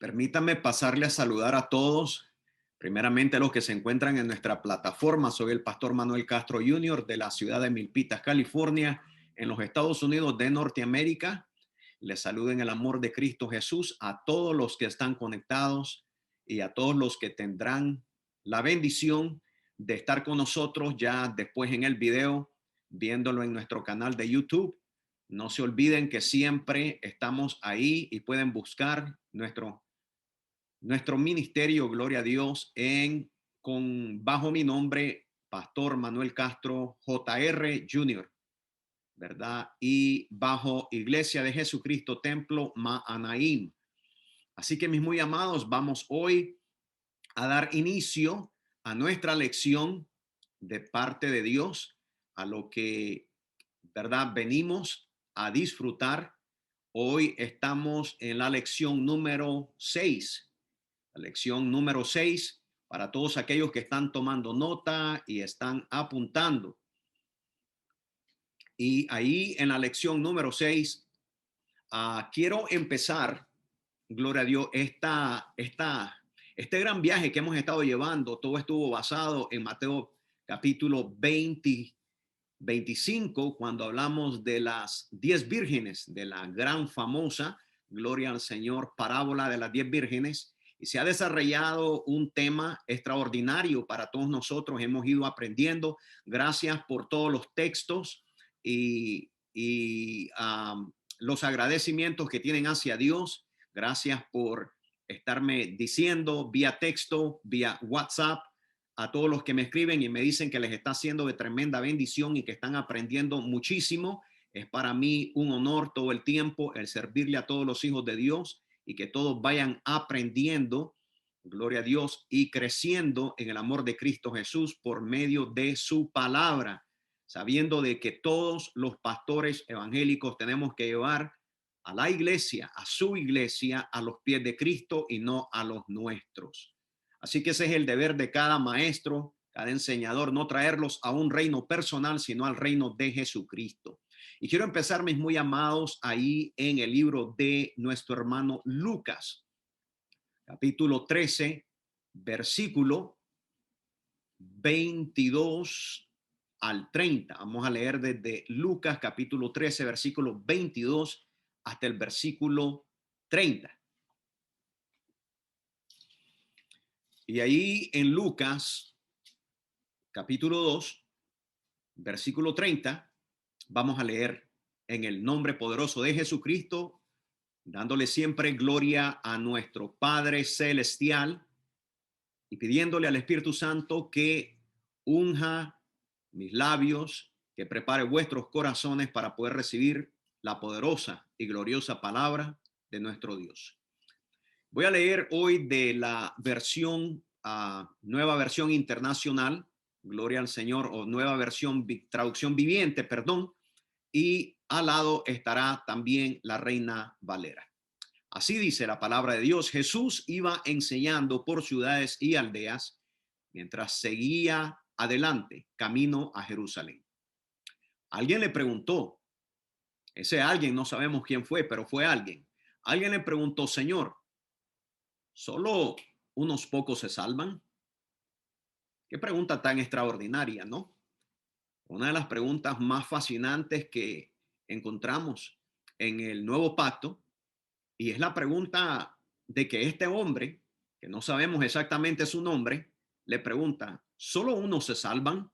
Permítame pasarle a saludar a todos. Primeramente a los que se encuentran en nuestra plataforma. Soy el pastor Manuel Castro Jr. de la ciudad de Milpitas, California, en los Estados Unidos de Norteamérica. Les saludo en el amor de Cristo Jesús a todos los que están conectados y a todos los que tendrán la bendición de estar con nosotros ya después en el video, viéndolo en nuestro canal de YouTube. No se olviden que siempre estamos ahí y pueden buscar nuestro ministerio, gloria a Dios, bajo mi nombre, Pastor Manuel Castro JR Jr., ¿verdad? Y bajo Iglesia de Jesucristo Templo Mahanaim. Así que mis muy amados, vamos hoy a dar inicio a nuestra lección de parte de Dios, a lo que, ¿verdad?, venimos a disfrutar. Hoy estamos en la lección número 6. La lección número 6 para todos aquellos que están tomando nota y están apuntando. Y ahí en la lección número 6, quiero empezar, gloria a Dios, este gran viaje que hemos estado llevando. Todo estuvo basado en Mateo capítulo 25, cuando hablamos de las 10 vírgenes, de la gran famosa, gloria al Señor, parábola de las 10 vírgenes. Y se ha desarrollado un tema extraordinario para todos nosotros. Hemos ido aprendiendo. Gracias por todos los textos y los agradecimientos que tienen hacia Dios. Gracias por estarme diciendo vía texto, vía WhatsApp, a todos los que me escriben y me dicen que les está haciendo de tremenda bendición y que están aprendiendo muchísimo. Es para mí un honor todo el tiempo el servirle a todos los hijos de Dios y que todos vayan aprendiendo, gloria a Dios, y creciendo en el amor de Cristo Jesús por medio de su palabra, sabiendo de que todos los pastores evangélicos tenemos que llevar a la iglesia, a su iglesia, a los pies de Cristo y no a los nuestros. Así que ese es el deber de cada maestro, cada enseñador, no traerlos a un reino personal, sino al reino de Jesucristo. Y quiero empezar, mis muy amados, ahí en el libro de nuestro hermano Lucas, capítulo 13, versículo 22 al 30. Vamos a leer desde Lucas, capítulo 13, versículo 22 hasta el versículo 30. Y ahí en Lucas, capítulo 2, versículo 30, vamos a leer en el nombre poderoso de Jesucristo, dándole siempre gloria a nuestro Padre Celestial y pidiéndole al Espíritu Santo que unja mis labios, que prepare vuestros corazones para poder recibir la poderosa y gloriosa palabra de nuestro Dios. Voy a leer hoy de la versión, nueva versión internacional, gloria al Señor, o nueva versión, traducción viviente, perdón, y al lado estará también la Reina Valera. Así dice la palabra de Dios. Jesús iba enseñando por ciudades y aldeas mientras seguía adelante, camino a Jerusalén. Alguien le preguntó, ese alguien no sabemos quién fue, pero fue alguien. Alguien le preguntó, Señor, ¿solo unos pocos se salvan? Qué pregunta tan extraordinaria, ¿no? Una de las preguntas más fascinantes que encontramos en el Nuevo Pacto, y es la pregunta de que este hombre, que no sabemos exactamente su nombre, le pregunta, ¿solo unos se salvan?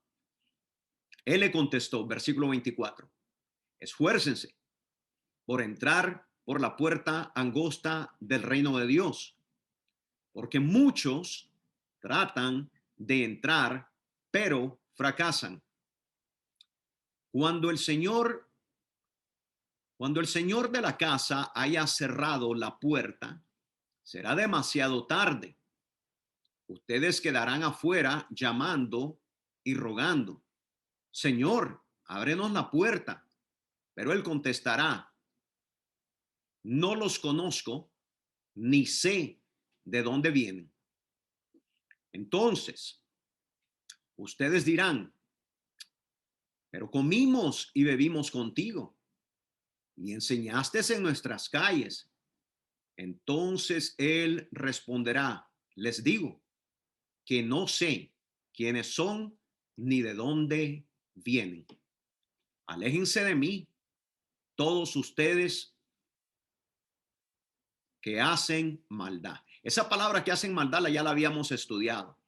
Él le contestó, versículo 24, esfuércense por entrar por la puerta angosta del reino de Dios, porque muchos tratan de entrar, pero fracasan. Cuando el Señor de la casa haya cerrado la puerta, será demasiado tarde. Ustedes quedarán afuera llamando y rogando, Señor, ábrenos la puerta. Pero él contestará, no los conozco, ni sé de dónde vienen. Entonces, ustedes dirán, pero comimos y bebimos contigo y enseñaste en nuestras calles. Entonces él responderá, les digo que no sé quiénes son ni de dónde vienen. Aléjense de mí, todos ustedes que hacen maldad. Esa palabra que hacen maldad ya la habíamos estudiado.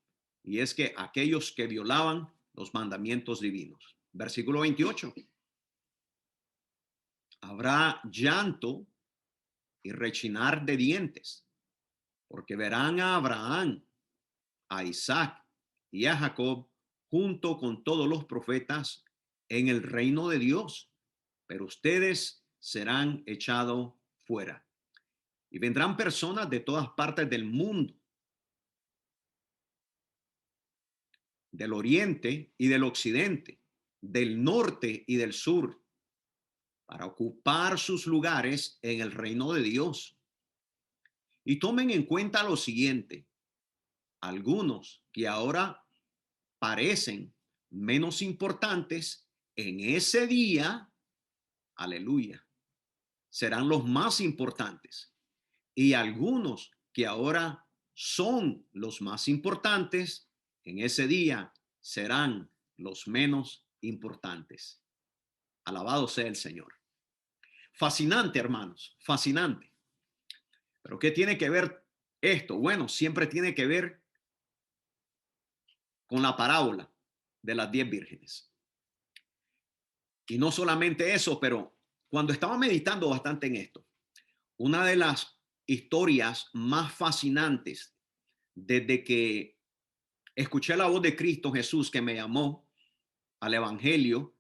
Y es que aquellos que violaban los mandamientos divinos. Versículo 28. Habrá llanto y rechinar de dientes, porque verán a Abraham, a Isaac y a Jacob junto con todos los profetas en el reino de Dios, pero ustedes serán echados fuera. Y vendrán personas de todas partes del mundo, del oriente y del occidente, del norte y del sur, para ocupar sus lugares en el reino de Dios. Y tomen en cuenta lo siguiente: algunos que ahora parecen menos importantes, en ese día, aleluya, serán los más importantes. Y algunos que ahora son los más importantes, en ese día serán los menos importantes. Alabado sea el Señor. Fascinante, hermanos, fascinante. Pero ¿qué tiene que ver esto? Bueno, siempre tiene que ver con la parábola de las 10 vírgenes. Y no solamente eso, pero cuando estaba meditando bastante en esto, una de las historias más fascinantes desde que escuché la voz de Cristo Jesús que me llamó al Evangelio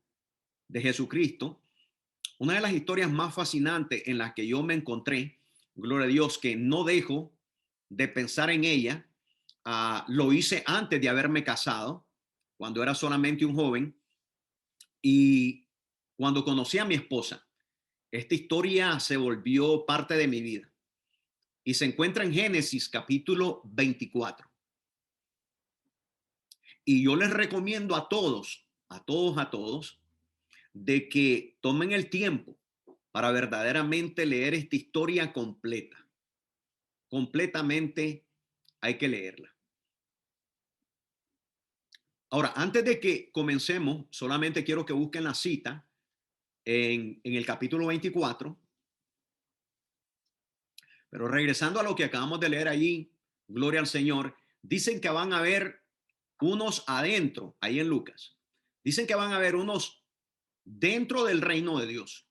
de Jesucristo, una de las historias más fascinantes en las que yo me encontré, gloria a Dios, que no dejo de pensar en ella, lo hice antes de haberme casado, cuando era solamente un joven, y cuando conocí a mi esposa. Esta historia se volvió parte de mi vida y se encuentra en Génesis capítulo 24. Y yo les recomiendo a todos, de que tomen el tiempo para verdaderamente leer esta historia completa. Completamente hay que leerla. Ahora, antes de que comencemos, solamente quiero que busquen la cita en el capítulo 24. Pero regresando a lo que acabamos de leer allí, gloria al Señor, dicen que van a haber unos adentro, ahí en Lucas. Dicen que van a haber unos dentro del reino de Dios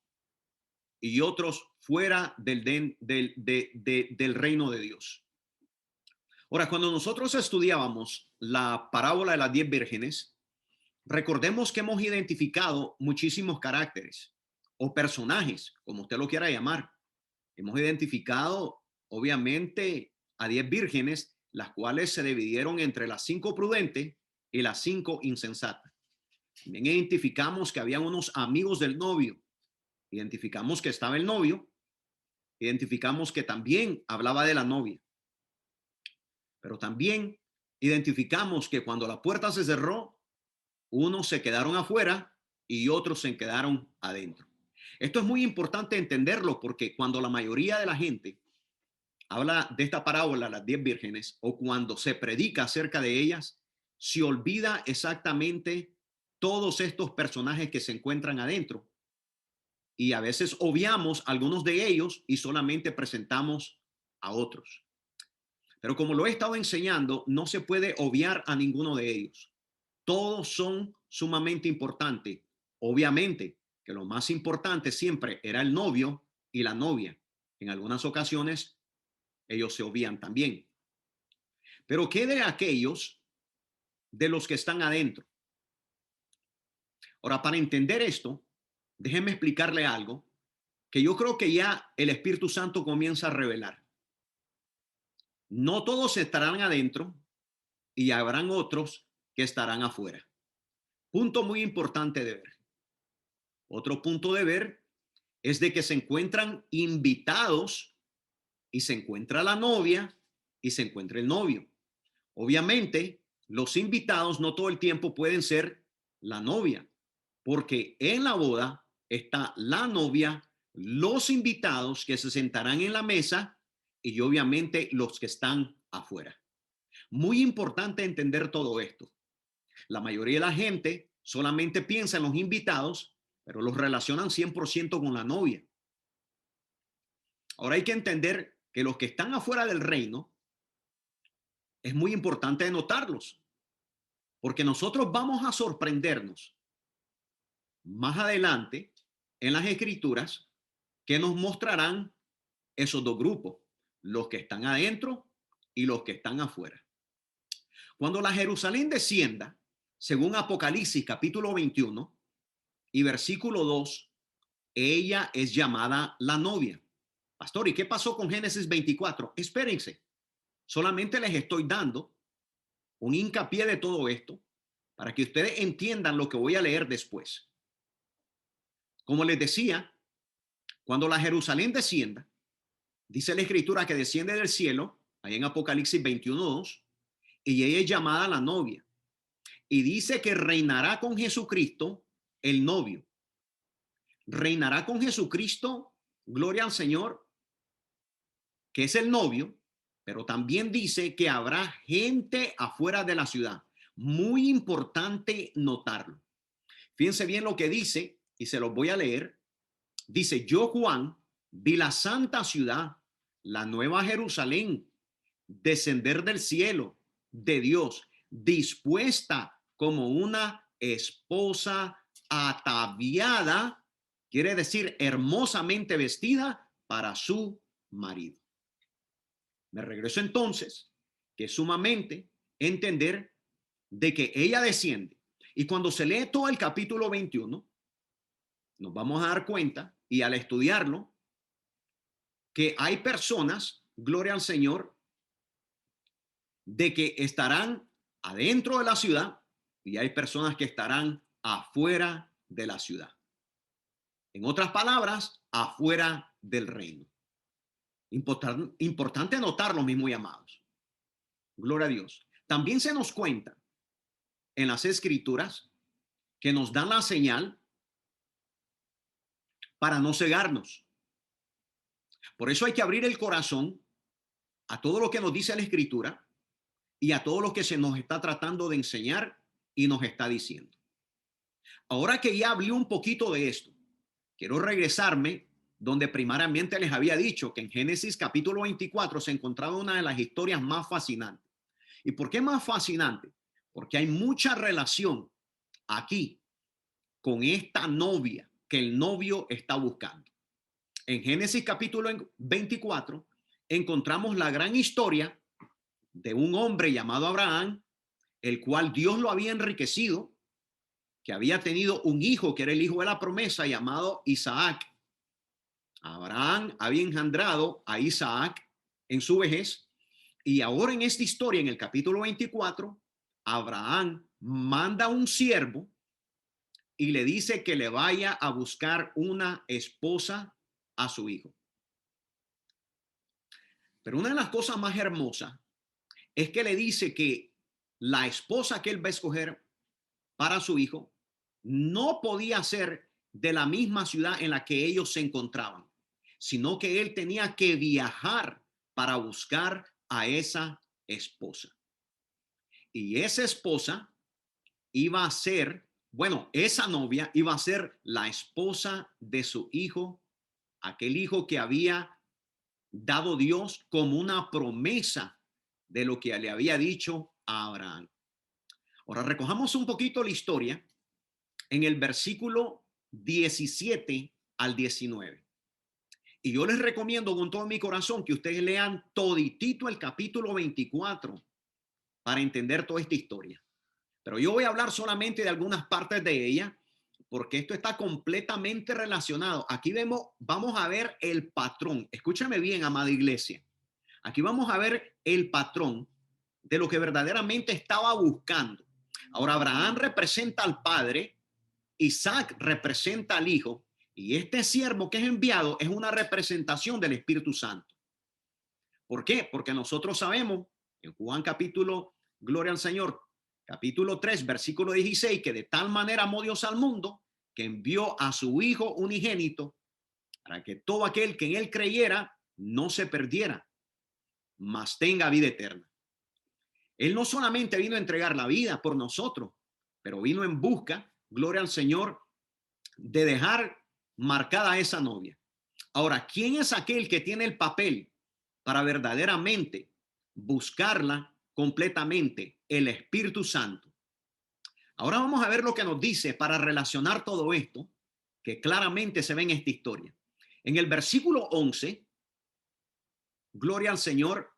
y otros fuera del reino de Dios. Ahora, cuando nosotros estudiábamos la parábola de las 10 vírgenes, recordemos que hemos identificado muchísimos caracteres o personajes, como usted lo quiera llamar. Hemos identificado, obviamente, a 10 vírgenes, las cuales se dividieron entre las 5 prudentes y las 5 insensatas. También identificamos que había unos amigos del novio. Identificamos que estaba el novio. Identificamos que también hablaba de la novia. Pero también identificamos que cuando la puerta se cerró, unos se quedaron afuera y otros se quedaron adentro. Esto es muy importante entenderlo porque cuando la mayoría de la gente habla de esta parábola, las 10 vírgenes, o cuando se predica acerca de ellas, se olvida exactamente todos estos personajes que se encuentran adentro. Y a veces obviamos algunos de ellos y solamente presentamos a otros. Pero como lo he estado enseñando, no se puede obviar a ninguno de ellos. Todos son sumamente importantes. Obviamente que lo más importante siempre era el novio y la novia. En algunas ocasiones ellos se obvian también. Pero ¿qué de aquellos de los que están adentro? Ahora, para entender esto, déjenme explicarle algo que yo creo que ya el Espíritu Santo comienza a revelar. No todos estarán adentro y habrán otros que estarán afuera. Punto muy importante de ver. Otro punto de ver es de que se encuentran invitados y se encuentra la novia y se encuentra el novio. Obviamente, los invitados no todo el tiempo pueden ser la novia, porque en la boda está la novia, los invitados que se sentarán en la mesa y obviamente los que están afuera. Muy importante entender todo esto. La mayoría de la gente solamente piensa en los invitados, pero los relacionan 100% con la novia. Ahora hay que entender que los que están afuera del reino es muy importante notarlos, porque nosotros vamos a sorprendernos más adelante en las escrituras que nos mostrarán esos dos grupos, los que están adentro y los que están afuera. Cuando la Jerusalén descienda, según Apocalipsis capítulo 21 y versículo 2, ella es llamada la novia. Pastor, ¿y qué pasó con Génesis 24? Espérense, solamente les estoy dando un hincapié de todo esto para que ustedes entiendan lo que voy a leer después. Como les decía, cuando la Jerusalén descienda, dice la escritura que desciende del cielo, ahí en Apocalipsis 21:2, y ella es llamada la novia. Y dice que reinará con Jesucristo, el novio. Reinará con Jesucristo, gloria al Señor, que es el novio, pero también dice que habrá gente afuera de la ciudad. Muy importante notarlo. Fíjense bien lo que dice, y se los voy a leer. Dice, yo, Juan, vi la santa ciudad, la nueva Jerusalén, descender del cielo de Dios, dispuesta como una esposa ataviada, quiere decir hermosamente vestida para su marido. Me regreso entonces, que es sumamente entender de que ella desciende. Y cuando se lee todo el capítulo 21, nos vamos a dar cuenta, y al estudiarlo, que hay personas, gloria al Señor, de que estarán adentro de la ciudad y hay personas que estarán afuera de la ciudad. En otras palabras, afuera del reino. Importante notarlo, mis muy amados. Gloria a Dios. También se nos cuenta en las escrituras que nos dan la señal para no cegarnos. Por eso hay que abrir el corazón a todo lo que nos dice la escritura y a todo lo que se nos está tratando de enseñar y nos está diciendo. Ahora que ya hablé un poquito de esto, quiero regresarme donde primariamente les había dicho que en Génesis capítulo 24 se encontraba una de las historias más fascinantes. ¿Y por qué más fascinante? Porque hay mucha relación aquí con esta novia que el novio está buscando. En Génesis capítulo 24 encontramos la gran historia de un hombre llamado Abraham, el cual Dios lo había enriquecido, que había tenido un hijo que era el hijo de la promesa llamado Isaac. Abraham había engendrado a Isaac en su vejez y ahora en esta historia, en el capítulo 24, Abraham manda un siervo y le dice que le vaya a buscar una esposa a su hijo. Pero una de las cosas más hermosas es que le dice que la esposa que él va a escoger para su hijo no podía ser de la misma ciudad en la que ellos se encontraban, sino que él tenía que viajar para buscar a esa esposa. Y esa esposa iba a ser, bueno, esa novia iba a ser la esposa de su hijo, aquel hijo que había dado Dios como una promesa de lo que le había dicho a Abraham. Ahora recojamos un poquito la historia en el versículo 17 al 19. Y yo les recomiendo con todo mi corazón que ustedes lean toditito el capítulo 24 para entender toda esta historia. Pero yo voy a hablar solamente de algunas partes de ella porque esto está completamente relacionado. Aquí vamos a ver el patrón. Escúchame bien, amada iglesia. Aquí vamos a ver el patrón de lo que verdaderamente estaba buscando. Ahora, Abraham representa al padre, Isaac representa al hijo, y este siervo que es enviado es una representación del Espíritu Santo. ¿Por qué? Porque nosotros sabemos en Juan capítulo, gloria al Señor, capítulo 3, versículo 16, que de tal manera amó Dios al mundo que envió a su Hijo unigénito para que todo aquel que en él creyera no se perdiera, mas tenga vida eterna. Él no solamente vino a entregar la vida por nosotros, pero vino en busca, gloria al Señor, de dejar marcada a esa novia. Ahora, ¿quién es aquel que tiene el papel para verdaderamente buscarla completamente? El Espíritu Santo. Ahora vamos a ver lo que nos dice para relacionar todo esto, que claramente se ve en esta historia. En el versículo 11, gloria al Señor,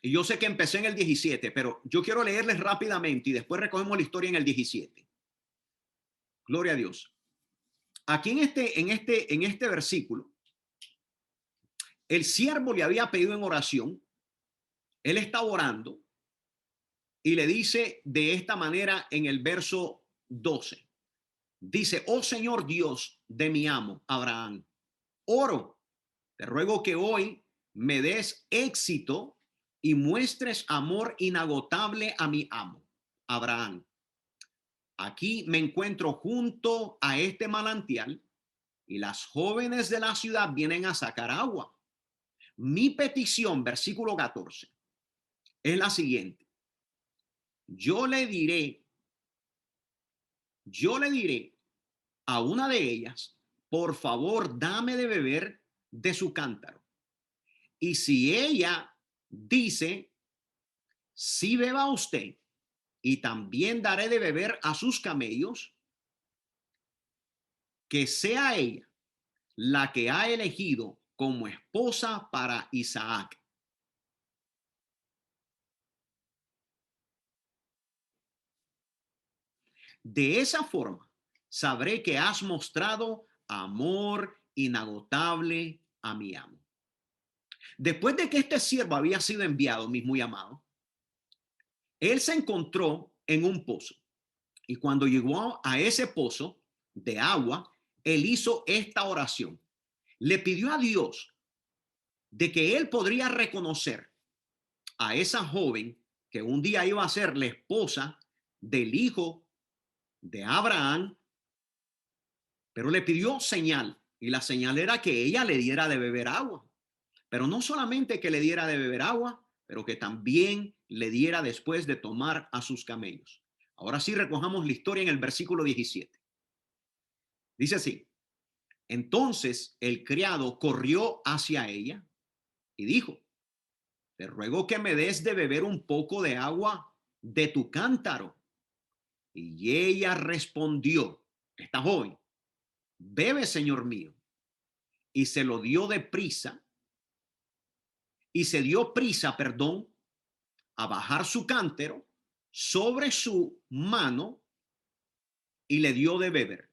y yo sé que empecé en el 17, pero yo quiero leerles rápidamente y después recogemos la historia en el 17. Gloria a Dios. Aquí en este versículo, el siervo le había pedido en oración, él está orando y le dice de esta manera en el verso 12. Dice, oh Señor Dios de mi amo Abraham, oro, te ruego que hoy me des éxito y muestres amor inagotable a mi amo Abraham. Aquí me encuentro junto a este manantial y las jóvenes de la ciudad vienen a sacar agua. Mi petición, versículo 14, es la siguiente. Yo le diré a una de ellas, por favor, dame de beber de su cántaro. Y si ella dice, sí, beba usted, y también daré de beber a sus camellos, que sea ella la que ha elegido como esposa para Isaac. De esa forma, sabré que has mostrado amor inagotable a mi amo. Después de que este siervo había sido enviado, mi muy amado, él se encontró en un pozo. Y cuando llegó a ese pozo de agua, él hizo esta oración. Le pidió a Dios de que él podría reconocer a esa joven que un día iba a ser la esposa del hijo de Abraham, pero le pidió señal. Y la señal era que ella le diera de beber agua. Pero no solamente que le diera de beber agua, pero que también le diera después de tomar a sus camellos. Ahora sí recojamos la historia en el versículo 17. Dice así, entonces el criado corrió hacia ella y dijo, te ruego que me des de beber un poco de agua de tu cántaro. Y ella respondió, esta joven, bebe, señor mío. Y se lo dio de prisa, y se dio prisa, perdón, a bajar su cántaro sobre su mano y le dio de beber.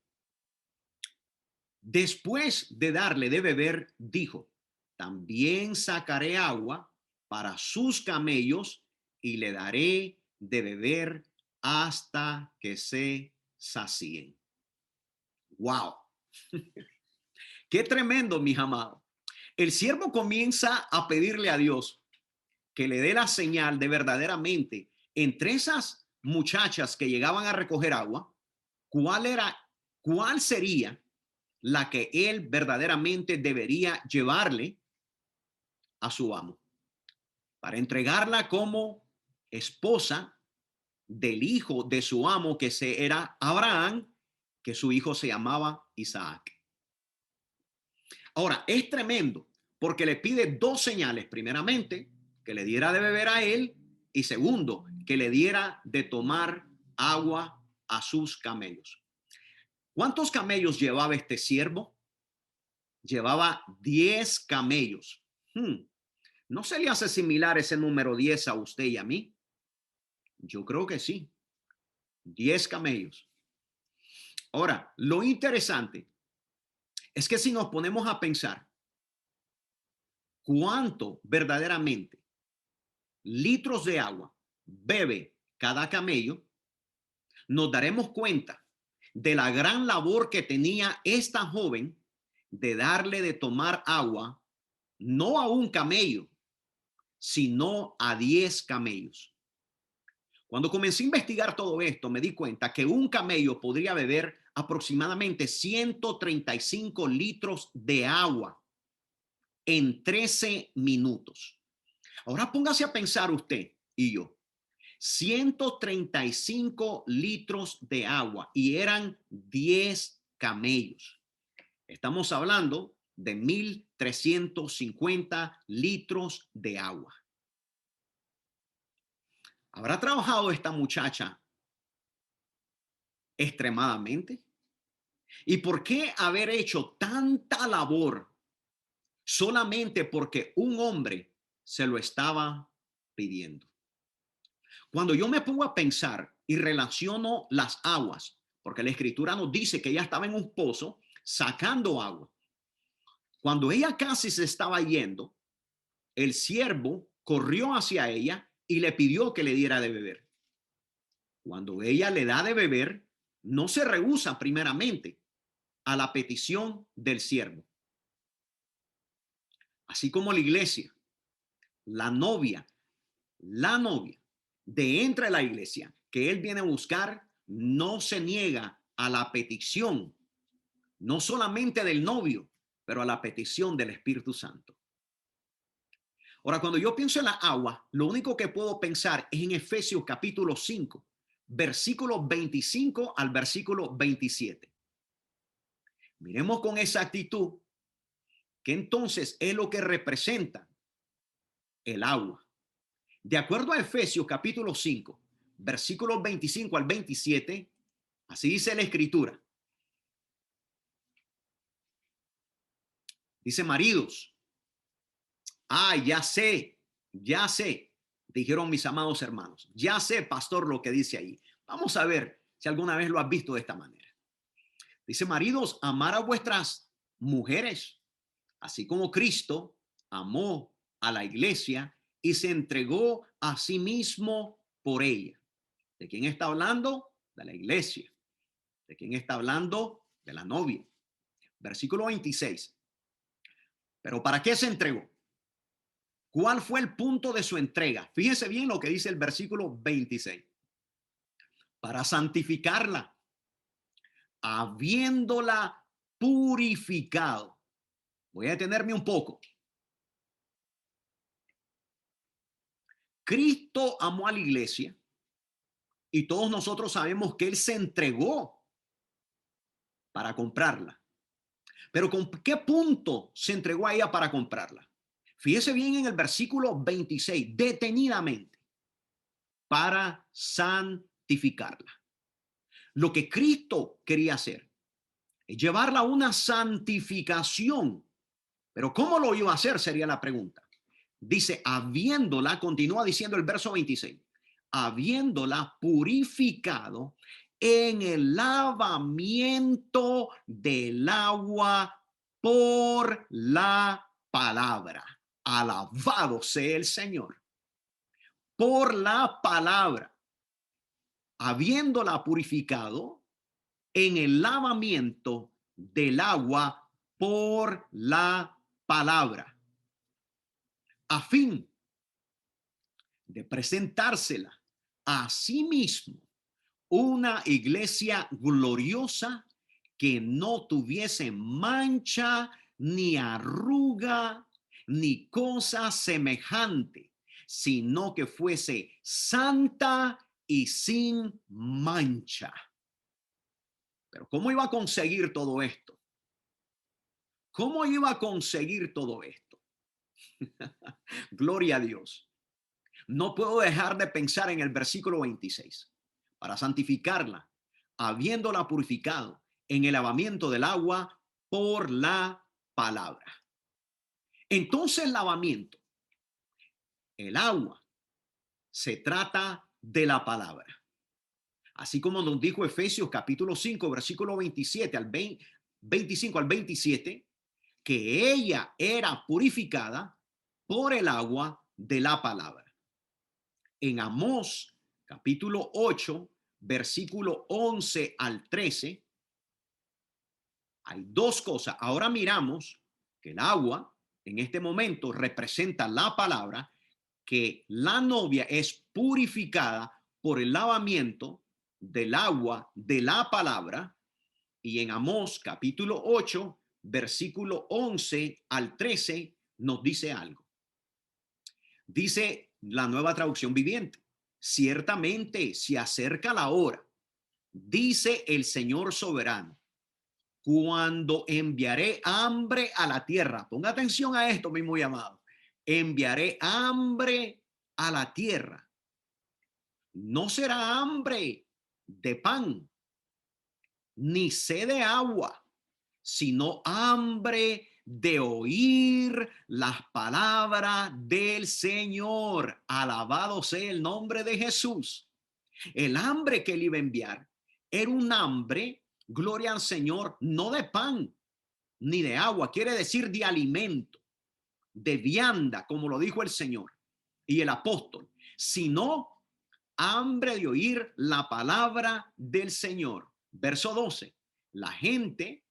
Después de darle de beber, dijo, también sacaré agua para sus camellos y le daré de beber hasta que se sacien. ¡Wow! ¡Qué tremendo, mis amados! El siervo comienza a pedirle a Dios que le dé la señal de verdaderamente entre esas muchachas que llegaban a recoger agua, cuál sería la que él verdaderamente debería llevarle a su amo para entregarla como esposa del hijo de su amo, que era Abraham, que su hijo se llamaba Isaac. Ahora, es tremendo porque le pide dos señales. Primeramente, que le diera de beber a él, y segundo, que le diera de tomar agua a sus camellos. ¿Cuántos camellos llevaba este siervo? Llevaba 10 camellos. ¿No se le hace similar ese número 10 a usted y a mí? Yo creo que sí. 10 camellos. Ahora, lo interesante es que si nos ponemos a pensar cuánto verdaderamente litros de agua bebe cada camello, nos daremos cuenta de la gran labor que tenía esta joven de darle de tomar agua no a un camello, sino a 10 camellos. Cuando comencé a investigar todo esto, me di cuenta que un camello podría beber aproximadamente 135 litros de agua en 13 minutos. Ahora póngase a pensar usted y yo. 135 litros de agua y eran 10 camellos. Estamos hablando de 1.350 litros de agua. ¿Habrá trabajado esta muchacha extremadamente? ¿Y por qué haber hecho tanta labor solamente porque un hombre se lo estaba pidiendo? Cuando yo me pongo a pensar y relaciono las aguas, porque la escritura nos dice que ella estaba en un pozo sacando agua. Cuando ella casi se estaba yendo, el siervo corrió hacia ella y le pidió que le diera de beber. Cuando ella le da de beber, no se rehúsa primeramente a la petición del siervo. Así como la iglesia, la novia de entre la iglesia que él viene a buscar, no se niega a la petición, no solamente del novio, pero a la petición del Espíritu Santo. Ahora, cuando yo pienso en la agua, lo único que puedo pensar es en Efesios capítulo 5, versículo 25 al versículo 27. Miremos con exactitud que entonces es lo que representa el agua. De acuerdo a Efesios capítulo 5, versículos 25 al 27, así dice la escritura. Dice, maridos, ya sé, dijeron mis amados hermanos, ya sé, pastor, lo que dice ahí. Vamos a ver si alguna vez lo has visto de esta manera. Dice, maridos, amar a vuestras mujeres, así como Cristo amó a la iglesia y se entregó a sí mismo por ella. ¿De quién está hablando? De la iglesia. ¿De quién está hablando? De la novia. Versículo 26. ¿Pero para qué se entregó? ¿Cuál fue el punto de su entrega? Fíjese bien lo que dice el versículo 26. Para santificarla, habiéndola purificado. Voy a detenerme un poco. Cristo amó a la iglesia y todos nosotros sabemos que Él se entregó para comprarla. Pero ¿con qué punto se entregó a ella para comprarla? Fíjese bien en el versículo 26, detenidamente, para santificarla. Lo que Cristo quería hacer es llevarla a una santificación. Pero ¿cómo lo iba a hacer? Sería la pregunta. Dice, habiéndola, continúa diciendo el verso 26, habiéndola purificado en el lavamiento del agua por la palabra. Alabado sea el Señor. Por la palabra. Habiéndola purificado en el lavamiento del agua por la palabra, a fin de presentársela a sí mismo una iglesia gloriosa que no tuviese mancha ni arruga ni cosa semejante, sino que fuese santa y sin mancha. Pero ¿cómo iba a conseguir todo esto? ¿Cómo iba a conseguir todo esto? Gloria a Dios. No puedo dejar de pensar en el versículo 26. Para santificarla, habiéndola purificado en el lavamiento del agua por la palabra. Entonces, el lavamiento, el agua, se trata de la palabra. Así como nos dijo Efesios capítulo 5, versículo 27 al 25 al 27, que ella era purificada por el agua de la palabra. En Amós capítulo 8, versículo 11 al 13, hay dos cosas. Ahora miramos que el agua en este momento representa la palabra, que la novia es purificada por el lavamiento del agua de la palabra. Y en Amós capítulo 8, versículo 11 al 13, nos dice algo. Dice la Nueva Traducción Viviente: ciertamente se acerca la hora, dice el Señor soberano, cuando enviaré hambre a la tierra. Ponga atención a esto, mi muy amado. Enviaré hambre a la tierra. No será hambre de pan, ni sed de agua, sino hambre de oír las palabras del Señor. Alabado sea el nombre de Jesús. El hambre que él iba a enviar era un hambre, gloria al Señor, no de pan ni de agua, quiere decir de alimento, de vianda, como lo dijo el Señor y el apóstol, sino hambre de oír la palabra del Señor. Verso 12: la gente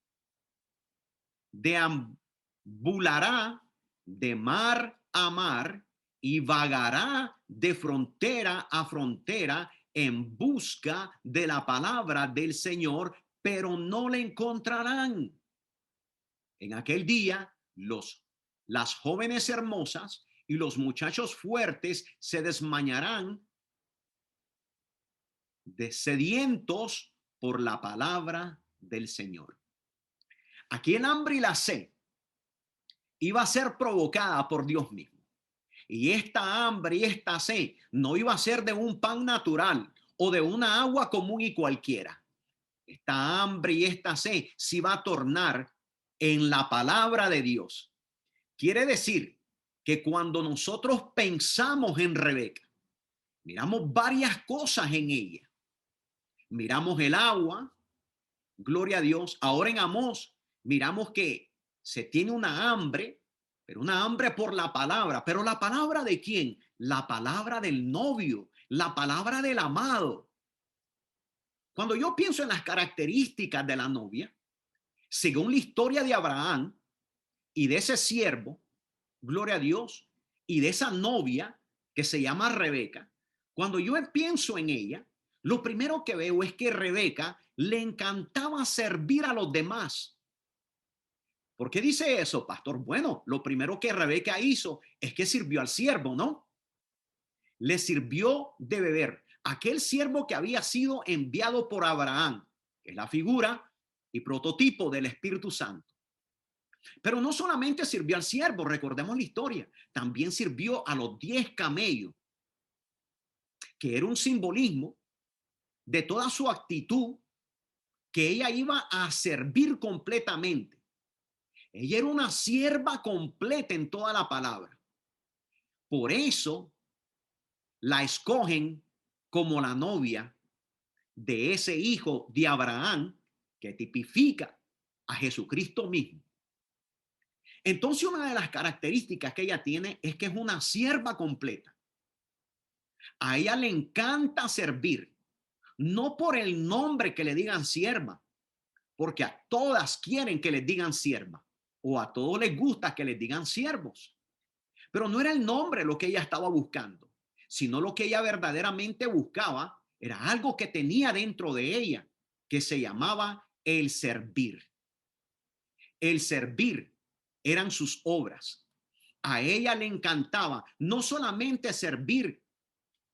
deambulará de mar a mar y vagará de frontera a frontera en busca de la palabra del Señor, pero no la encontrarán. En aquel día, las jóvenes hermosas y los muchachos fuertes se desmayarán de sedientos por la palabra del Señor. Aquí el hambre y la sed iba a ser provocada por Dios mismo. Y esta hambre y esta sed no iba a ser de un pan natural o de una agua común y cualquiera. Esta hambre y esta sed se va a tornar en la palabra de Dios. Quiere decir que cuando nosotros pensamos en Rebeca, miramos varias cosas en ella. Miramos el agua, gloria a Dios. Ahora en Amós miramos que se tiene una hambre, pero una hambre por la palabra. ¿Pero la palabra de quién? La palabra del novio, la palabra del amado. Cuando yo pienso en las características de la novia, según la historia de Abraham y de ese siervo, gloria a Dios, y de esa novia que se llama Rebeca, cuando yo pienso en ella, lo primero que veo es que Rebeca le encantaba servir a los demás. ¿Por qué dice eso, pastor? Bueno, lo primero que Rebeca hizo es que sirvió al siervo, ¿no? Le sirvió de beber. Aquel siervo que había sido enviado por Abraham, que es la figura y prototipo del Espíritu Santo. Pero no solamente sirvió al siervo, recordemos la historia, también sirvió a los 10 camellos, que era un simbolismo de toda su actitud, que ella iba a servir completamente. Ella era una sierva completa en toda la palabra. Por eso la escogen como la novia de ese hijo de Abraham que tipifica a Jesucristo mismo. Entonces, una de las características que ella tiene es que es una sierva completa. A ella le encanta servir, no por el nombre que le digan sierva, porque a todas quieren que les digan sierva, o a todos les gusta que les digan siervos. Pero no era el nombre lo que ella estaba buscando, sino lo que ella verdaderamente buscaba era algo que tenía dentro de ella, que se llamaba el servir. El servir eran sus obras. A ella le encantaba no solamente servir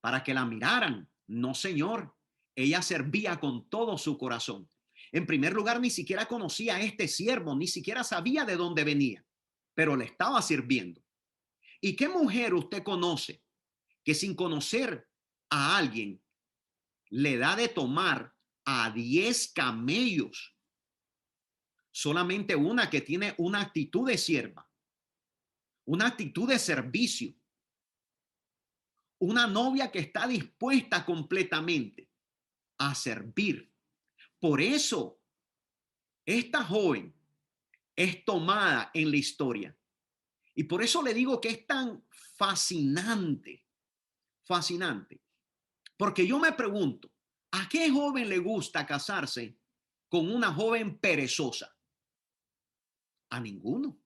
para que la miraran, no, señor. Ella servía con todo su corazón. En primer lugar, ni siquiera conocía a este siervo, ni siquiera sabía de dónde venía, pero le estaba sirviendo. ¿Y qué mujer usted conoce que sin conocer a alguien le da de tomar a 10 camellos? Solamente una que tiene una actitud de sierva, una actitud de servicio, una novia que está dispuesta completamente a servir. Por eso, esta joven es tomada en la historia. Y por eso le digo que es tan fascinante, fascinante. Porque yo me pregunto, ¿a qué joven le gusta casarse con una joven perezosa? A ninguno.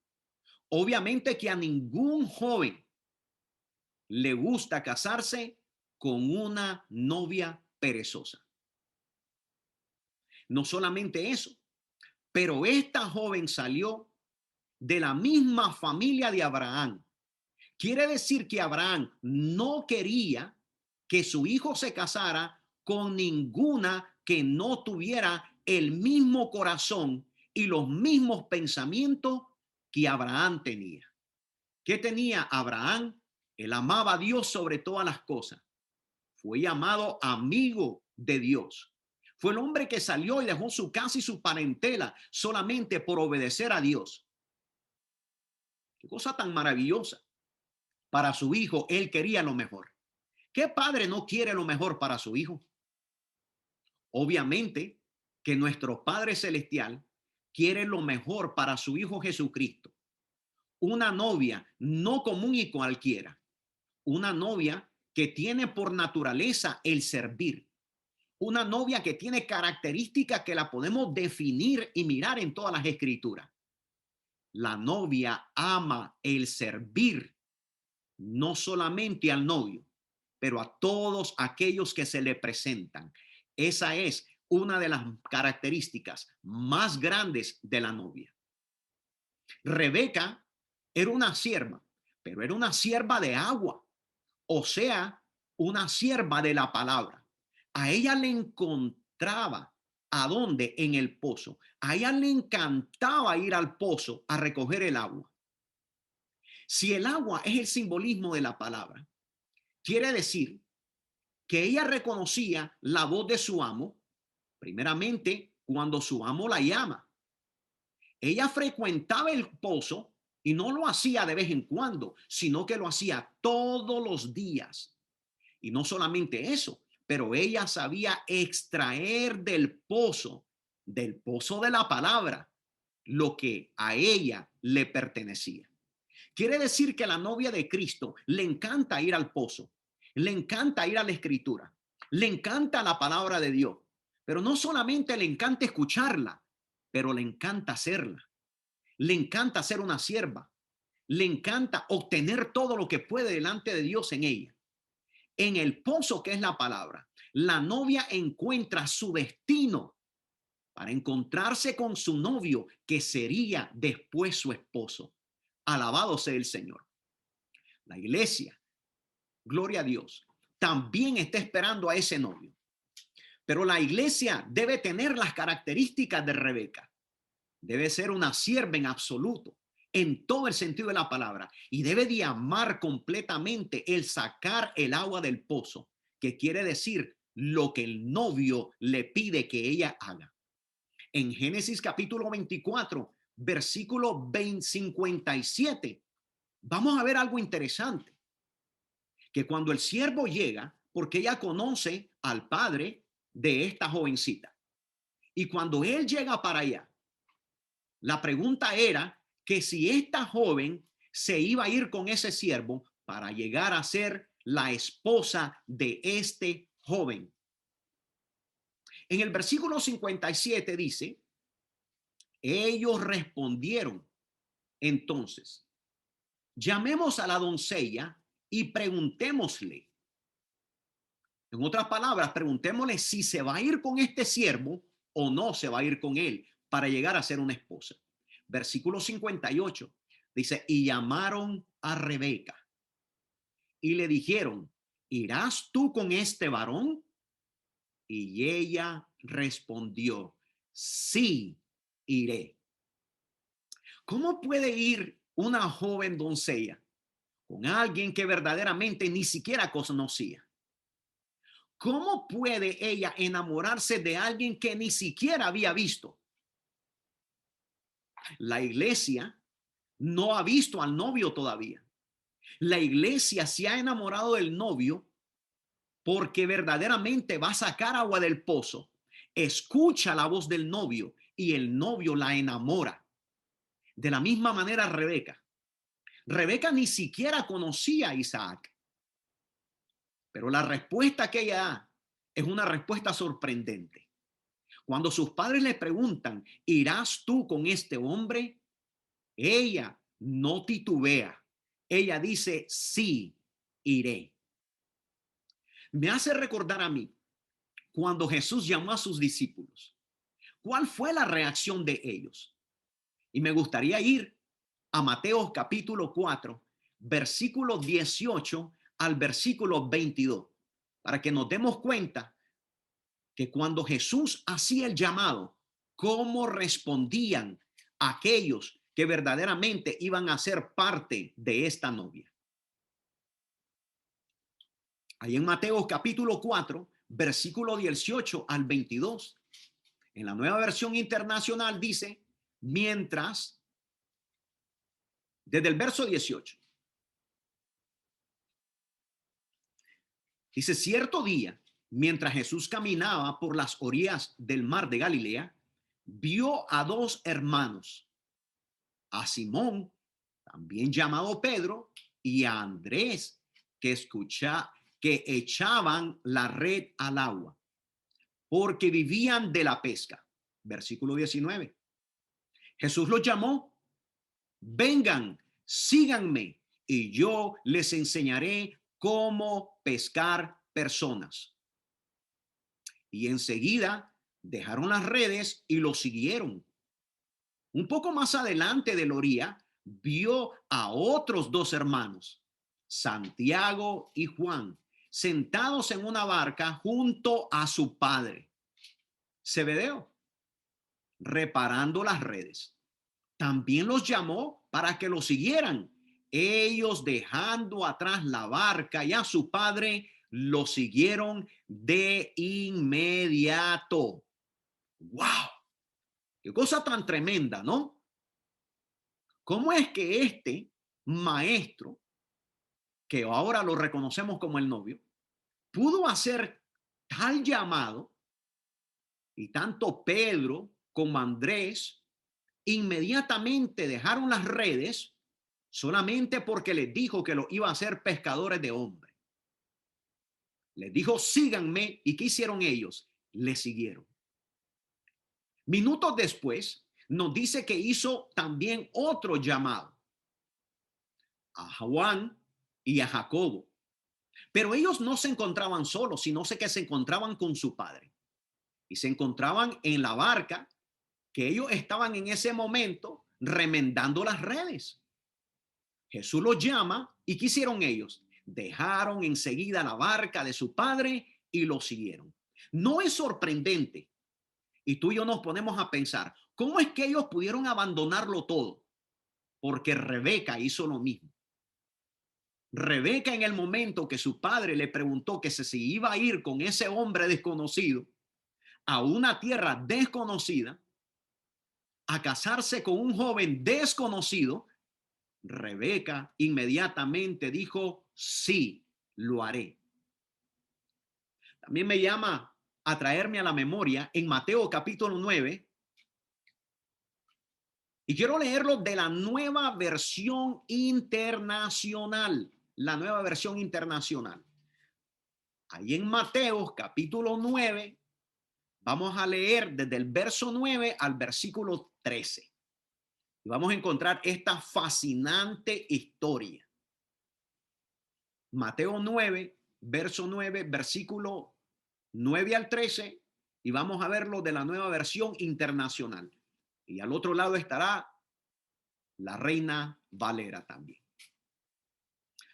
Obviamente que a ningún joven le gusta casarse con una novia perezosa. No solamente eso, pero esta joven salió de la misma familia de Abraham, Quiere decir que Abraham no quería que su hijo se casara con ninguna que no tuviera el mismo corazón y los mismos pensamientos que Abraham tenía. ¿Qué tenía Abraham? Él amaba a Dios sobre todas las cosas. Fue llamado amigo de Dios. Fue el hombre que salió y dejó su casa y su parentela solamente por obedecer a Dios. Qué cosa tan maravillosa. Para su hijo, él quería lo mejor. ¿Qué padre no quiere lo mejor para su hijo? Obviamente que nuestro Padre Celestial quiere lo mejor para su Hijo Jesucristo. Una novia no común y cualquiera. Una novia que tiene por naturaleza el servir. Una novia que tiene características que la podemos definir y mirar en todas las escrituras. La novia ama el servir, no solamente al novio, pero a todos aquellos que se le presentan. Esa es una de las características más grandes de la novia. Rebeca era una sierva, pero era una sierva de agua, o sea, una sierva de la palabra. A ella le encontraba a dónde en el pozo. A ella le encantaba ir al pozo a recoger el agua. Si el agua es el simbolismo de la palabra, quiere decir que ella reconocía la voz de su amo, primeramente cuando su amo la llama. Ella frecuentaba el pozo y no lo hacía de vez en cuando, sino que lo hacía todos los días. Y no solamente eso, pero ella sabía extraer del pozo de la palabra, lo que a ella le pertenecía. Quiere decir que la novia de Cristo le encanta ir al pozo, le encanta ir a la escritura, le encanta la palabra de Dios, pero no solamente le encanta escucharla, pero le encanta hacerla. Le encanta ser una sierva, le encanta obtener todo lo que puede delante de Dios en ella. En el pozo que es la palabra, la novia encuentra su destino para encontrarse con su novio, que sería después su esposo. Alabado sea el Señor. La iglesia, gloria a Dios, también está esperando a ese novio. Pero la iglesia debe tener las características de Rebeca. Debe ser una sierva en absoluto, en todo el sentido de la palabra, y debe de amar completamente el sacar el agua del pozo, que quiere decir lo que el novio le pide que ella haga. En Génesis capítulo 24, versículo 57, vamos a ver algo interesante, que cuando el siervo llega, porque ella conoce al padre de esta jovencita, y cuando él llega para allá, la pregunta era que si esta joven se iba a ir con ese siervo para llegar a ser la esposa de este joven. En el versículo 57 dice, ellos respondieron, entonces, llamemos a la doncella y preguntémosle. En otras palabras, preguntémosle si se va a ir con este siervo o no se va a ir con él para llegar a ser una esposa. Versículo 58 dice, y llamaron a Rebeca y le dijeron, ¿irás tú con este varón? Y ella respondió, sí, iré. ¿Cómo puede ir una joven doncella con alguien que verdaderamente ni siquiera conocía? ¿Cómo puede ella enamorarse de alguien que ni siquiera había visto? La iglesia no ha visto al novio todavía. La iglesia se ha enamorado del novio porque verdaderamente va a sacar agua del pozo, escucha la voz del novio y el novio la enamora. De la misma manera Rebeca. Rebeca ni siquiera conocía a Isaac, pero la respuesta que ella da es una respuesta sorprendente. Cuando sus padres le preguntan, ¿irás tú con este hombre? Ella no titubea. Ella dice, sí, iré. Me hace recordar a mí cuando Jesús llamó a sus discípulos. ¿Cuál fue la reacción de ellos? Y me gustaría ir a Mateo capítulo 4, versículo 18 al versículo 22, para que nos demos cuenta que cuando Jesús hacía el llamado, cómo respondían aquellos que verdaderamente iban a ser parte de esta novia. Ahí en Mateo capítulo 4, versículo 18 al 22, en la Nueva Versión Internacional dice, mientras, desde el verso 18, dice, cierto día, mientras Jesús caminaba por las orillas del mar de Galilea, vio a dos hermanos, a Simón, también llamado Pedro, y a Andrés, que echaban la red al agua, porque vivían de la pesca. Versículo 19. Jesús los llamó, vengan, síganme, y yo les enseñaré cómo pescar personas. Y enseguida dejaron las redes y lo siguieron. Un poco más adelante de la orilla, vio a otros dos hermanos, Santiago y Juan, sentados en una barca junto a su padre, Zebedeo, reparando las redes. También los llamó para que lo siguieran. Ellos, dejando atrás la barca y a su padre, lo siguieron de inmediato. ¡Wow! Qué cosa tan tremenda, ¿no? ¿Cómo es que este maestro, que ahora lo reconocemos como el novio, pudo hacer tal llamado, y tanto Pedro como Andrés inmediatamente dejaron las redes solamente porque les dijo que lo iba a hacer pescadores de hombres? Les dijo, síganme, ¿y qué hicieron ellos? Le siguieron. Minutos después, nos dice que hizo también otro llamado a Juan y a Jacobo. Pero ellos no se encontraban solos, sino que se encontraban con su padre. Y se encontraban en la barca, que ellos estaban en ese momento remendando las redes. Jesús los llama, ¿y qué hicieron ellos? Dejaron enseguida la barca de su padre y lo siguieron. No es sorprendente, y tú y yo nos ponemos a pensar, ¿cómo es que ellos pudieron abandonarlo todo? Porque Rebeca hizo lo mismo. Rebeca, en el momento que su padre le preguntó que se iba a ir con ese hombre desconocido a una tierra desconocida, a casarse con un joven desconocido, Rebeca inmediatamente dijo, sí, lo haré. También me llama a traerme a la memoria en Mateo capítulo 9, y quiero leerlo de la Nueva Versión Internacional. La Nueva Versión Internacional. Ahí en Mateo capítulo 9, vamos a leer desde el verso 9 al versículo 13. Y vamos a encontrar esta fascinante historia. Mateo 9, verso 9, versículo 9 al 13, y vamos a verlo de la Nueva Versión Internacional. Y al otro lado estará la Reina Valera también.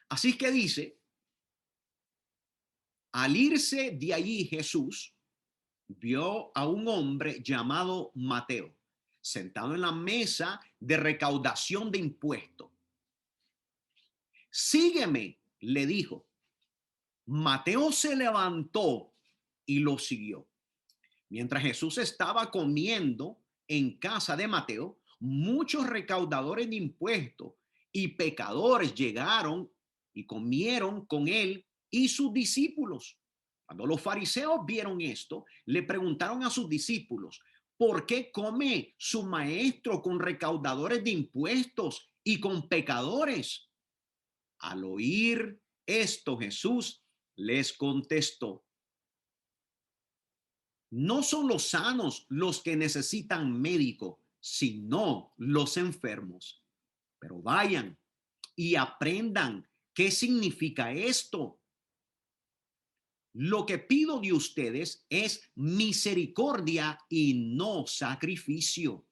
Así que dice, al irse de allí Jesús vio a un hombre llamado Mateo, sentado en la mesa de recaudación de impuestos. Sígueme, le dijo. Mateo se levantó y lo siguió. Mientras Jesús estaba comiendo en casa de Mateo, muchos recaudadores de impuestos y pecadores llegaron y comieron con él y sus discípulos. Cuando los fariseos vieron esto, le preguntaron a sus discípulos, ¿por qué come su maestro con recaudadores de impuestos y con pecadores? Al oír esto, Jesús les contestó, no son los sanos los que necesitan médico, sino los enfermos. Pero vayan y aprendan qué significa esto. Lo que pido de ustedes es misericordia y no sacrificio,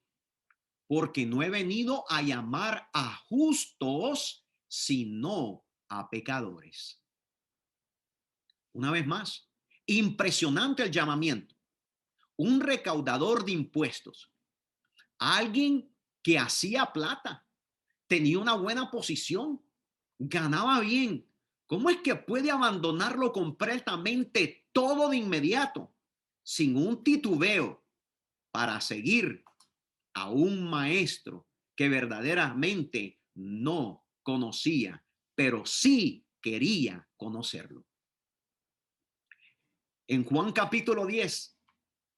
porque no he venido a llamar a justos, sino a pecadores. Una vez más, impresionante el llamamiento. Un recaudador de impuestos, alguien que hacía plata, tenía una buena posición, ganaba bien. ¿Cómo es que puede abandonarlo completamente todo de inmediato, sin un titubeo, para seguir a un maestro que verdaderamente no conocía, pero sí quería conocerlo? En Juan capítulo 10,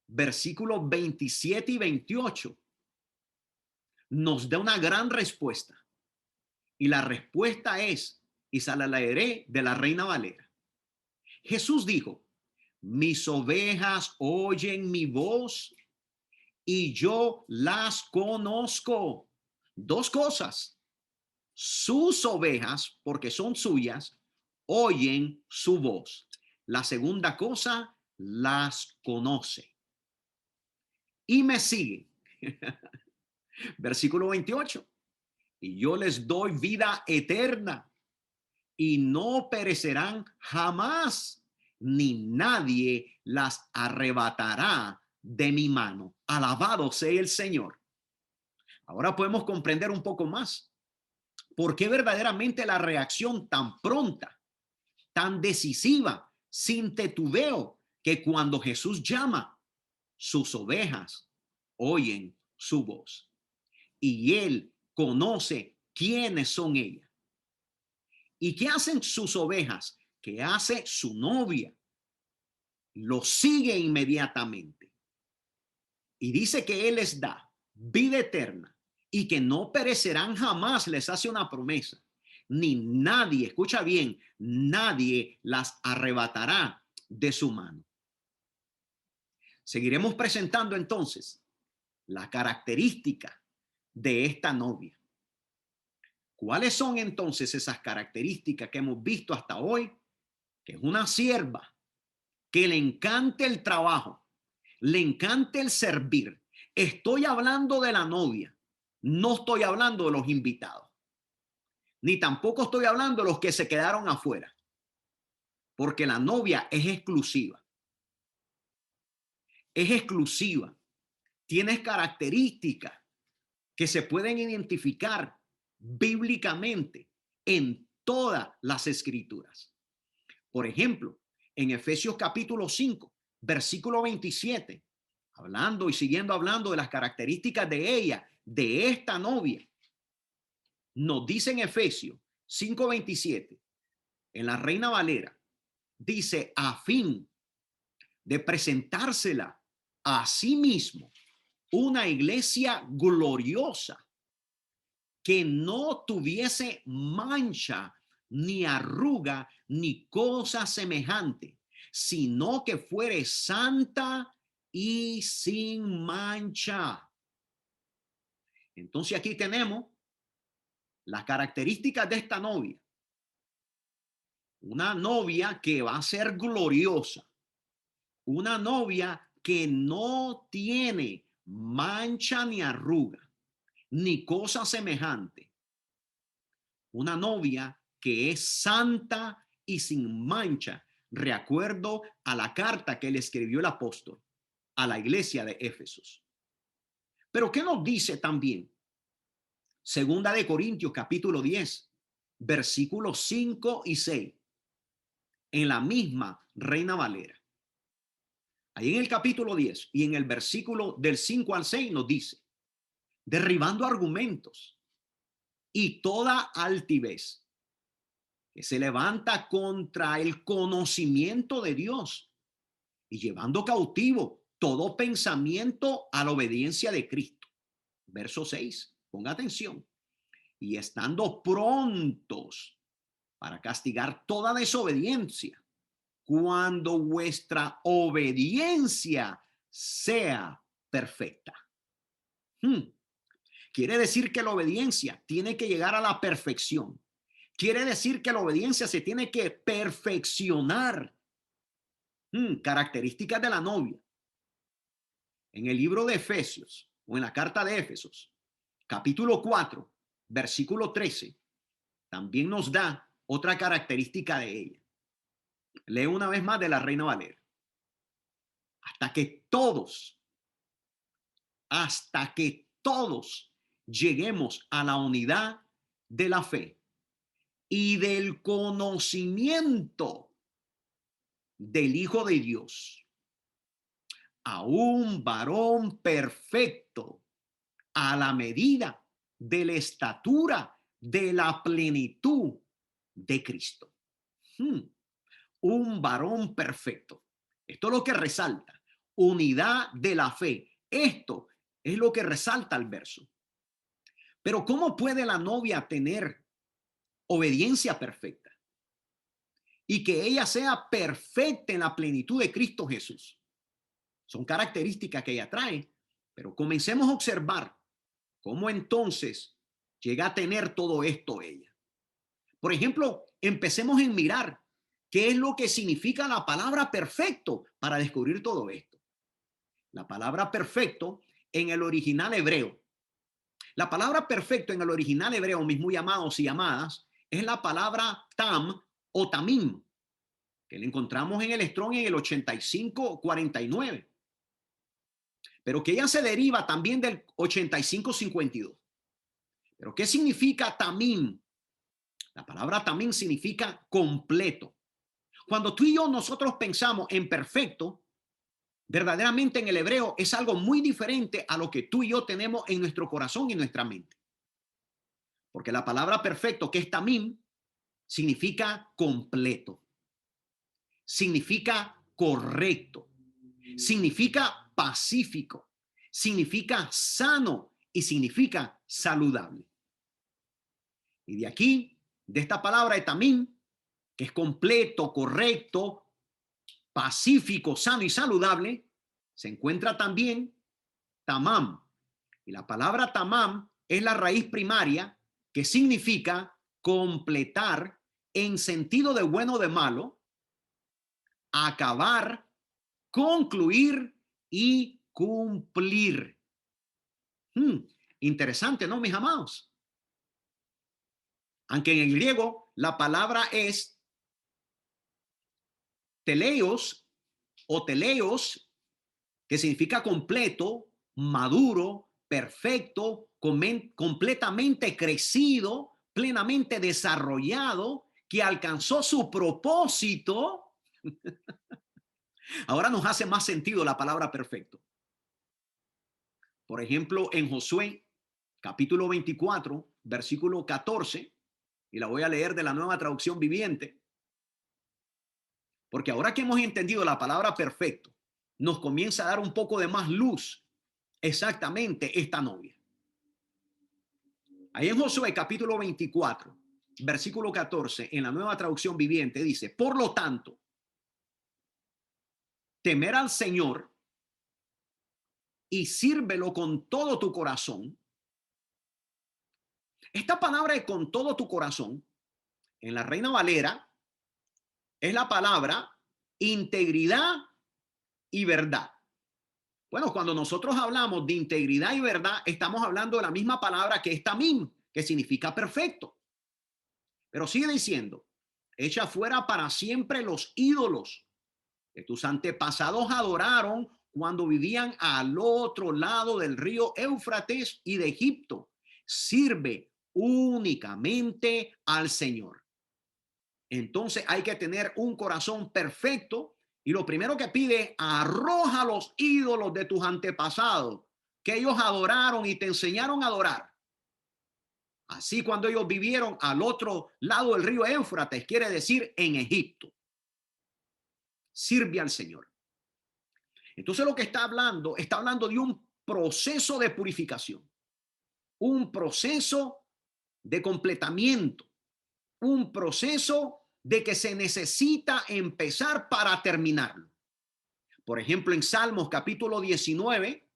versículos 27 y 28, nos da una gran respuesta. Y la respuesta es, y se la leeré de la Reina Valera. Jesús dijo: mis ovejas oyen mi voz y yo las conozco. Dos cosas: sus ovejas, porque son suyas, oyen su voz. La segunda cosa, las conoce. Y me sigue. Versículo 28. Y yo les doy vida eterna y no perecerán jamás, ni nadie las arrebatará de mi mano. Alabado sea el Señor. Ahora podemos comprender un poco más por qué verdaderamente la reacción tan pronta, tan decisiva, sin titubeo, que cuando Jesús llama, sus ovejas oyen su voz y él conoce quiénes son ellas. ¿Y qué hacen sus ovejas? ¿Qué hace su novia? Lo sigue inmediatamente y dice que él les da vida eterna y que no perecerán jamás. Les hace una promesa: ni nadie, escucha bien, nadie las arrebatará de su mano. Seguiremos presentando entonces la característica de esta novia. ¿Cuáles son entonces esas características que hemos visto hasta hoy? Que es una sierva que le encanta el trabajo, le encanta el servir. Estoy hablando de la novia, no estoy hablando de los invitados, ni tampoco estoy hablando de los que se quedaron afuera, porque la novia es exclusiva. Es exclusiva. Tiene características que se pueden identificar bíblicamente en todas las escrituras. Por ejemplo, en Efesios capítulo 5, versículo 27, hablando y siguiendo hablando de las características de ella, de esta novia, nos dice en Efesios 5:27, en la Reina Valera, dice: a fin de presentársela a sí mismo una iglesia gloriosa, que no tuviese mancha, ni arruga, ni cosa semejante, sino que fuere santa y sin mancha. Entonces aquí tenemos las características de esta novia. Una novia que va a ser gloriosa. Una novia que no tiene mancha ni arruga, ni cosa semejante. Una novia que es santa y sin mancha, de acuerdo a la carta que le escribió el apóstol a la iglesia de Éfesos. Pero ¿qué nos dice también? Segunda de Corintios capítulo 10, versículos 5 y 6, en la misma Reina Valera. Ahí en el capítulo 10 y en el versículo del 5 al 6 nos dice: derribando argumentos y toda altivez que se levanta contra el conocimiento de Dios, y llevando cautivo todo pensamiento a la obediencia de Cristo. Verso 6, ponga atención. Y estando prontos para castigar toda desobediencia, cuando vuestra obediencia sea perfecta. Quiere decir que la obediencia tiene que llegar a la perfección. Quiere decir que la obediencia se tiene que perfeccionar. Características de la novia. En el libro de Efesios, o en la carta de Éfesos, capítulo 4, versículo 13, también nos da otra característica de ella. Leo una vez más de la Reina Valera. Hasta que todos lleguemos a la unidad de la fe y del conocimiento del Hijo de Dios, a un varón perfecto, a la medida de la estatura de la plenitud de Cristo. Un varón perfecto. Esto es lo que resalta. Unidad de la fe. Esto es lo que resalta el verso. Pero ¿cómo puede la novia tener obediencia perfecta y que ella sea perfecta en la plenitud de Cristo Jesús? Son características que ella trae, pero comencemos a observar cómo entonces llega a tener todo esto ella. Por ejemplo, empecemos en mirar qué es lo que significa la palabra perfecto para descubrir todo esto. La palabra perfecto en el original hebreo. La palabra perfecto en el original hebreo, mis muy amados y amadas, es la palabra tam o tamim, que le encontramos en el Strong en el 8549, pero que ella se deriva también del 8552. ¿Pero qué significa tamim? La palabra tamim significa completo. Cuando tú y yo nosotros pensamos en perfecto, verdaderamente en el hebreo es algo muy diferente a lo que tú y yo tenemos en nuestro corazón y nuestra mente. Porque la palabra perfecto, que es tamim, significa completo, significa correcto, significa pacífico, significa sano y significa saludable. Y de aquí, de esta palabra de tamim, que es completo, correcto, pacífico, sano y saludable, se encuentra también tamam. Y la palabra tamam es la raíz primaria que significa completar en sentido de bueno o de malo, acabar, concluir y cumplir. Interesante, ¿no, mis amados? Aunque en el griego la palabra es teleios o teleios, que significa completo, maduro, perfecto, completamente crecido, plenamente desarrollado, que alcanzó su propósito. Ahora nos hace más sentido la palabra perfecto. Por ejemplo, en Josué, capítulo 24, versículo 14, y la voy a leer de la Nueva Traducción Viviente, porque ahora que hemos entendido la palabra perfecto, nos comienza a dar un poco de más luz exactamente esta novia. Ahí en Josué capítulo 24, versículo 14, en la Nueva Traducción Viviente dice: por lo tanto, temer al Señor y sírvelo con todo tu corazón. Esta palabra de con todo tu corazón, en la Reina Valera, es la palabra integridad y verdad. Bueno, cuando nosotros hablamos de integridad y verdad, estamos hablando de la misma palabra que es tamim, que significa perfecto. Pero sigue diciendo: echa fuera para siempre los ídolos que tus antepasados adoraron cuando vivían al otro lado del río Éufrates y de Egipto. Sirve únicamente al Señor. Entonces hay que tener un corazón perfecto, y lo primero que pide: arroja los ídolos de tus antepasados que ellos adoraron y te enseñaron a adorar. Así, cuando ellos vivieron al otro lado del río Éufrates, quiere decir en Egipto. Sirve al Señor. Entonces lo que está hablando de un proceso de purificación, un proceso de completamiento, un proceso de que se necesita empezar para terminarlo. Por ejemplo, en Salmos capítulo 19,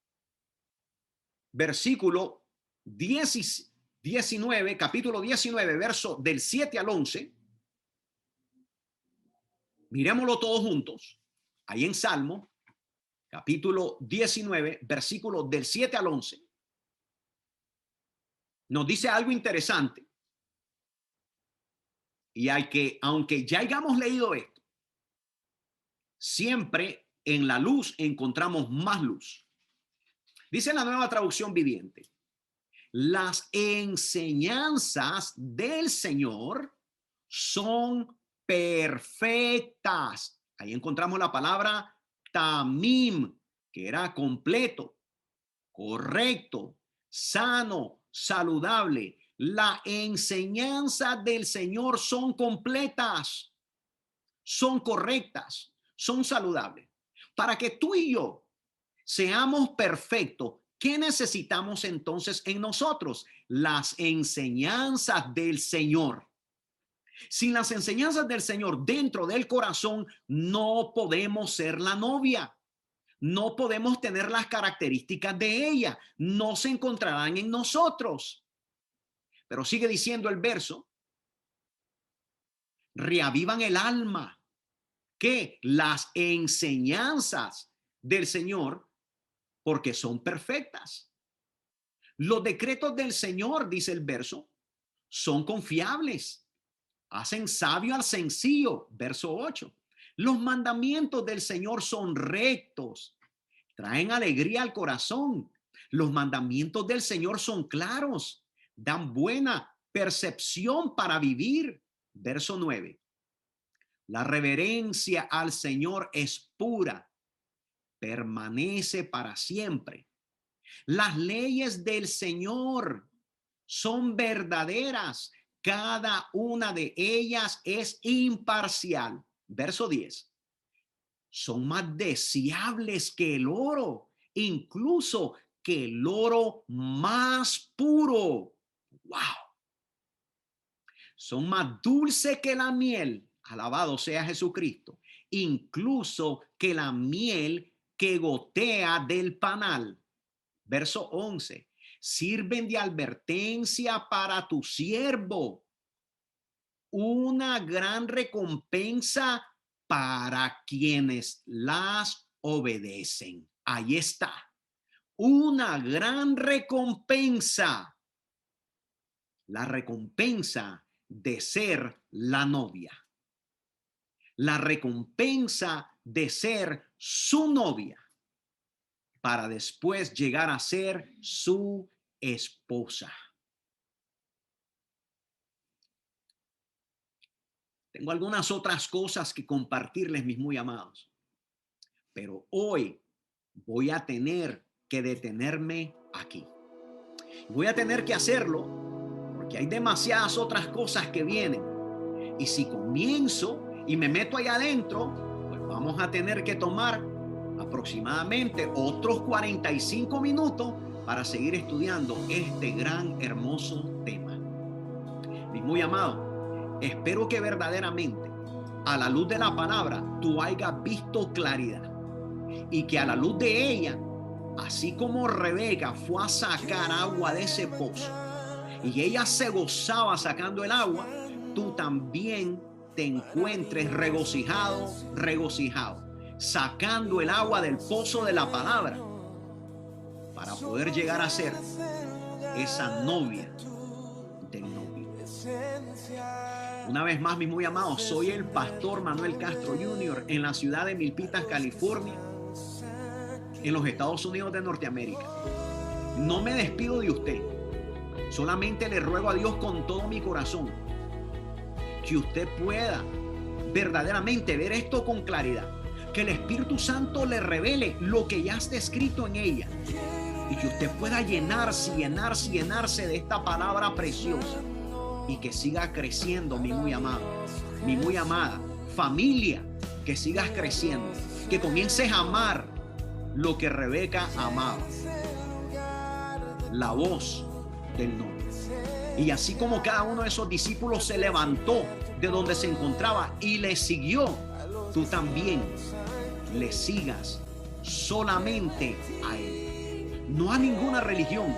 versículo 19, capítulo 19, verso del 7 al 11. Miremoslo todos juntos. Ahí en Salmo, capítulo 19, versículo del 7 al 11. Nos dice algo interesante. Y aunque ya hayamos leído esto, siempre en la luz encontramos más luz. Dice la Nueva Traducción Viviente: las enseñanzas del Señor son perfectas. Ahí encontramos la palabra tamim, que era completo, correcto, sano, saludable. La enseñanza del Señor son completas, son correctas, son saludables. Para que tú y yo seamos perfectos, ¿qué necesitamos entonces en nosotros? Las enseñanzas del Señor. Sin las enseñanzas del Señor dentro del corazón, no podemos ser la novia. No podemos tener las características de ella. No se encontrarán en nosotros. Pero sigue diciendo el verso: reavivan el alma, que las enseñanzas del Señor, porque son perfectas. Los decretos del Señor, dice el verso, son confiables. Hacen sabio al sencillo, verso 8. Los mandamientos del Señor son rectos, traen alegría al corazón. Los mandamientos del Señor son claros, dan buena percepción para vivir, verso 9. La reverencia al Señor es pura, permanece para siempre. Las leyes del Señor son verdaderas, cada una de ellas es imparcial. Verso 10. Son más deseables que el oro, incluso que el oro más puro. ¡Wow! Son más dulces que la miel, alabado sea Jesucristo, incluso que la miel que gotea del panal. Verso 11. Sirven de advertencia para tu siervo, una gran recompensa para quienes las obedecen. Ahí está. Una gran recompensa. La recompensa de ser la novia. La recompensa de ser su novia, para después llegar a ser su esposa. Tengo algunas otras cosas que compartirles, mis muy amados, pero hoy voy a tener que detenerme aquí. Voy a tener que hacerlo porque hay demasiadas otras cosas que vienen. Y si comienzo y me meto allá adentro, pues vamos a tener que tomar aproximadamente otros 45 minutos para seguir estudiando este gran, hermoso tema. Mis muy amados, espero que verdaderamente a la luz de la palabra tú hayas visto claridad y que a la luz de ella, así como Rebeca fue a sacar agua de ese pozo y ella se gozaba sacando el agua, tú también te encuentres regocijado, sacando el agua del pozo de la palabra para poder llegar a ser esa novia del novio. Una vez más, mis muy amados, soy el pastor Manuel Castro Jr. en la ciudad de Milpitas, California, en los Estados Unidos de Norteamérica. No me despido de usted, solamente le ruego a Dios con todo mi corazón que usted pueda verdaderamente ver esto con claridad, que el Espíritu Santo le revele lo que ya está escrito en ella y que usted pueda llenarse de esta palabra preciosa y que siga creciendo, mi muy amado, mi muy amada familia, que sigas creciendo, que comiences a amar lo que Rebeca amaba, la voz del novio. Y así como cada uno de esos discípulos se levantó de donde se encontraba y le siguió, tú también le sigas solamente a él, no a ninguna religión,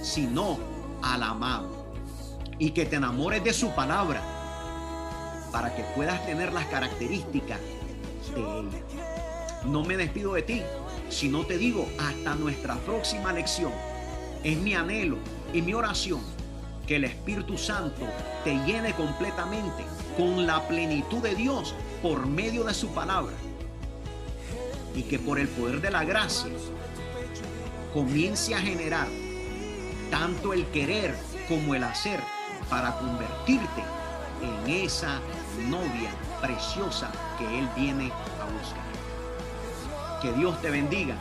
sino al amado, y que te enamores de su palabra para que puedas tener las características de ella. No me despido de ti, sino te digo hasta nuestra próxima lección. Es mi anhelo y mi oración que el Espíritu Santo te llene completamente con la plenitud de Dios por medio de su palabra. Y que por el poder de la gracia comience a generar tanto el querer como el hacer para convertirte en esa novia preciosa que Él viene a buscar. Que Dios te bendiga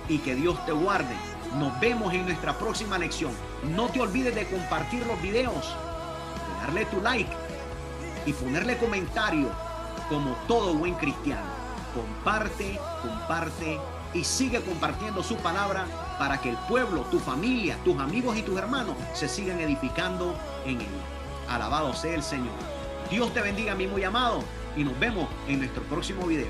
y que Dios te guarde. Nos vemos en nuestra próxima lección. No te olvides de compartir los videos, de darle tu like y ponerle comentario como todo buen cristiano. Comparte, comparte y sigue compartiendo su palabra para que el pueblo, tu familia, tus amigos y tus hermanos se sigan edificando en él. Alabado sea el Señor. Dios te bendiga, mi muy amado, y nos vemos en nuestro próximo video.